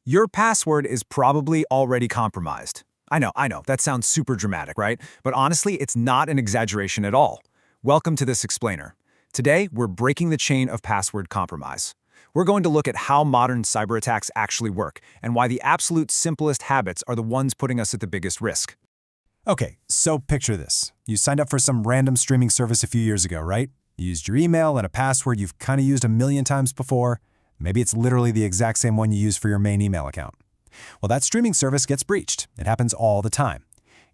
Your password is probably already compromised. I know, that sounds super dramatic, right? But honestly, it's not an exaggeration at all. Welcome to this explainer. Today, we're breaking the chain of password compromise. We're going to look at how modern cyber attacks actually work and why the absolute simplest habits are the ones putting us at the biggest risk. Okay, so picture this. You signed up for some random streaming service a few years ago, right? You used your email and a password you've kind of used a million times before. Maybe it's literally the exact same one you use for your main email account. Well, that streaming service gets breached. It happens all the time.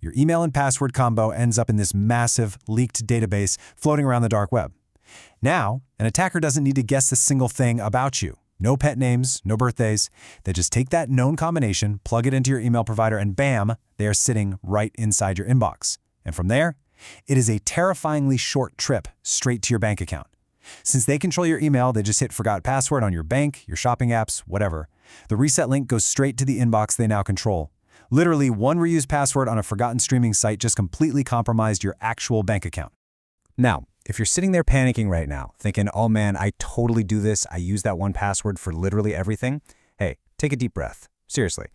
Your email and password combo ends up in this massive, leaked database floating around the dark web. Now, an attacker doesn't need to guess a single thing about you. No pet names, no birthdays. They just take that known combination, plug it into your email provider, and bam, they are sitting right inside your inbox. And from there, it is a terrifyingly short trip straight to your bank account. Since they control your email, they just hit forgot password on your bank, your shopping apps, whatever. The reset link goes straight to the inbox they now control. Literally, one reused password on a forgotten streaming site just completely compromised your actual bank account. Now, if you're sitting there panicking right now, thinking, oh man, I totally do this, I use that one password for literally everything, hey, take a deep breath. Seriously,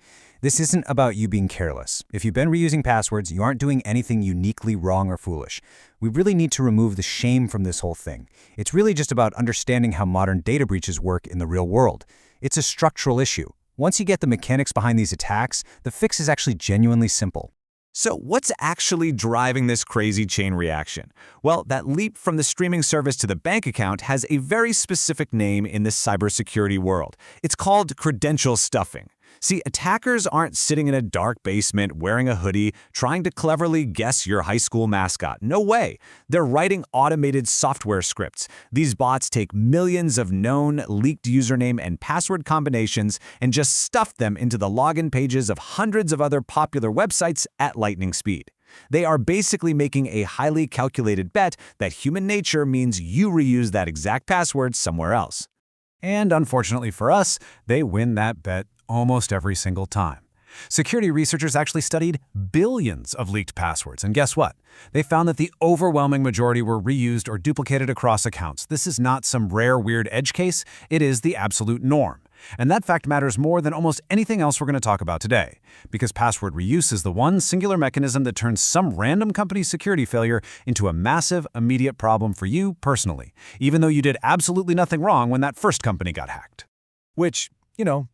this isn't about you being careless. If you've been reusing passwords, you aren't doing anything uniquely wrong or foolish. We really need to remove the shame from this whole thing. It's really just about understanding how modern data breaches work in the real world. It's a structural issue. Once you get the mechanics behind these attacks, the fix is actually genuinely simple. So what's actually driving this crazy chain reaction? Well, that leap from the streaming service to the bank account has a very specific name in the cybersecurity world. It's called credential stuffing. See, attackers aren't sitting in a dark basement wearing a hoodie trying to cleverly guess your high school mascot. No way. They're writing automated software scripts. These bots take millions of known leaked username and password combinations and just stuff them into the login pages of hundreds of other popular websites at lightning speed. They are basically making a highly calculated bet that human nature means you reuse that exact password somewhere else. And unfortunately for us, they win that bet almost every single time. Security researchers actually studied billions of leaked passwords, and guess what? They found that the overwhelming majority were reused or duplicated across accounts. This is not some rare, weird edge case. It is the absolute norm. And that fact matters more than almost anything else we're going to talk about today, because password reuse is the one singular mechanism that turns some random company's security failure into a massive, immediate problem for you personally, even though you did absolutely nothing wrong when that first company got hacked. Which,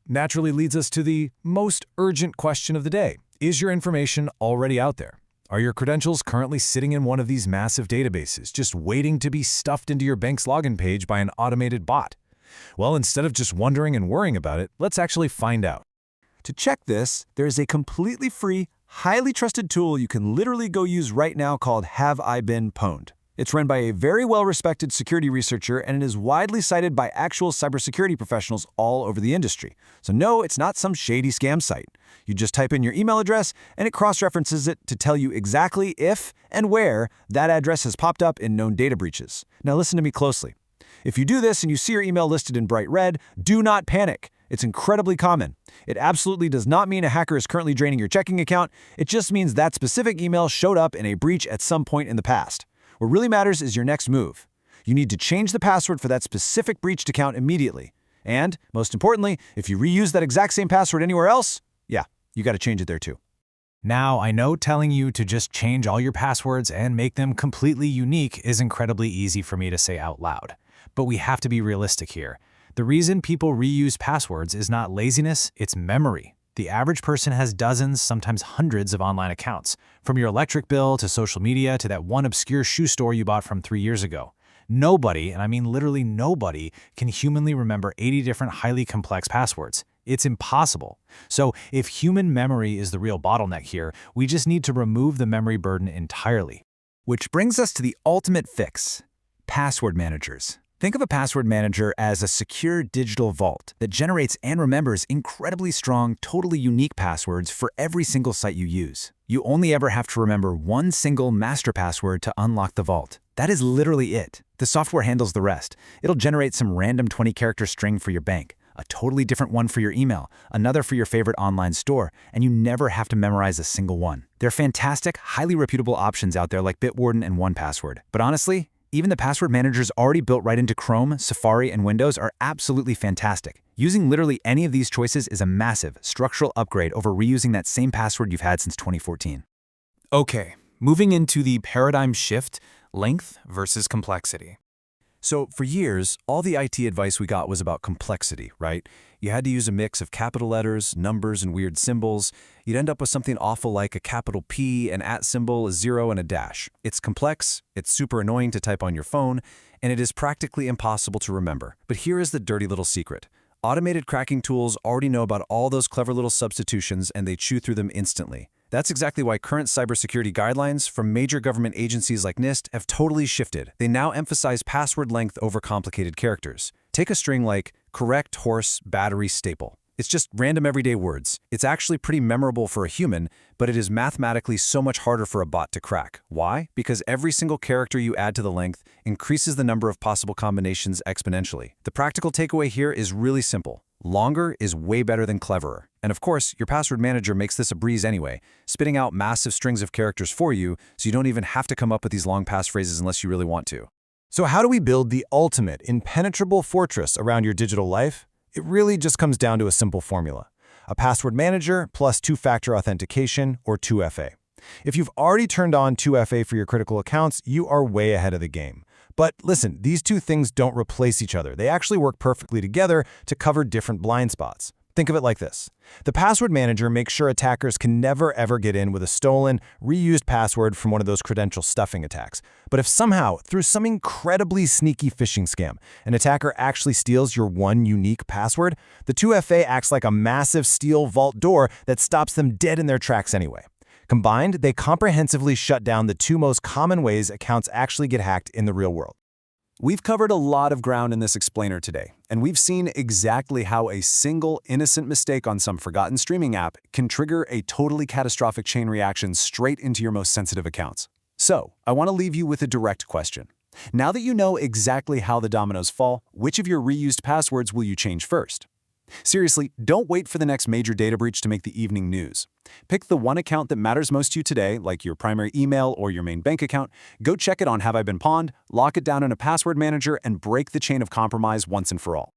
naturally leads us to the most urgent question of the day. Is your information already out there? Are your credentials currently sitting in one of these massive databases, just waiting to be stuffed into your bank's login page by an automated bot? Well, instead of just wondering and worrying about it, let's actually find out. To check this, there is a completely free, highly trusted tool you can literally go use right now called Have I Been Pwned. It's run by a very well-respected security researcher, and it is widely cited by actual cybersecurity professionals all over the industry. So no, it's not some shady scam site. You just type in your email address, and it cross-references it to tell you exactly if and where that address has popped up in known data breaches. Now listen to me closely. If you do this and you see your email listed in bright red, do not panic. It's incredibly common. It absolutely does not mean a hacker is currently draining your checking account. It just means that specific email showed up in a breach at some point in the past. What really matters is your next move. You need to change the password for that specific breached account immediately. And, most importantly, if you reuse that exact same password anywhere else, you got to change it there too. Now, I know telling you to just change all your passwords and make them completely unique is incredibly easy for me to say out loud. But we have to be realistic here. The reason people reuse passwords is not laziness, it's memory. The average person has dozens, sometimes hundreds of online accounts, from your electric bill to social media to that one obscure shoe store you bought from 3 years ago. Nobody, and I mean literally nobody, can humanly remember 80 different highly complex passwords. It's impossible. So if human memory is the real bottleneck here, we just need to remove the memory burden entirely. Which brings us to the ultimate fix: password managers. Think of a password manager as a secure digital vault that generates and remembers incredibly strong, totally unique passwords for every single site you use. You only ever have to remember one single master password to unlock the vault. That is literally it. The software handles the rest. It'll generate some random 20-character string for your bank, a totally different one for your email, another for your favorite online store, and you never have to memorize a single one. There are fantastic, highly reputable options out there like Bitwarden and 1Password. But honestly, Even the password managers already built right into Chrome, Safari, and Windows are absolutely fantastic. Using literally any of these choices is a massive, structural upgrade over reusing that same password you've had since 2014. Okay, moving into the paradigm shift, length versus complexity. So for years, all the IT advice we got was about complexity, right? You had to use a mix of capital letters, numbers, and weird symbols. You'd end up with something awful like a capital P, an @ symbol, a 0, and a dash. It's complex, it's super annoying to type on your phone, and it is practically impossible to remember. But here is the dirty little secret. Automated cracking tools already know about all those clever little substitutions, and they chew through them instantly. That's exactly why current cybersecurity guidelines from major government agencies like NIST have totally shifted. They now emphasize password length over complicated characters. Take a string like correct horse battery staple. It's just random everyday words. It's actually pretty memorable for a human, but it is mathematically so much harder for a bot to crack. Why? Because every single character you add to the length increases the number of possible combinations exponentially. The practical takeaway here is really simple. Longer is way better than cleverer. And of course, your password manager makes this a breeze anyway, spitting out massive strings of characters for you, so you don't even have to come up with these long passphrases unless you really want to. So how do we build the ultimate impenetrable fortress around your digital life? It really just comes down to a simple formula. A password manager plus two-factor authentication, or 2FA. If you've already turned on 2FA for your critical accounts, you are way ahead of the game. But listen, these two things don't replace each other. They actually work perfectly together to cover different blind spots. Think of it like this. The password manager makes sure attackers can never ever get in with a stolen, reused password from one of those credential stuffing attacks. But if somehow, through some incredibly sneaky phishing scam, an attacker actually steals your one unique password, the 2FA acts like a massive steel vault door that stops them dead in their tracks anyway. Combined, they comprehensively shut down the two most common ways accounts actually get hacked in the real world. We've covered a lot of ground in this explainer today, and we've seen exactly how a single innocent mistake on some forgotten streaming app can trigger a totally catastrophic chain reaction straight into your most sensitive accounts. So, I want to leave you with a direct question. Now that you know exactly how the dominoes fall, which of your reused passwords will you change first? Seriously, don't wait for the next major data breach to make the evening news. Pick the one account that matters most to you today, like your primary email or your main bank account, go check it on Have I Been Pawned, lock it down in a password manager, and break the chain of compromise once and for all.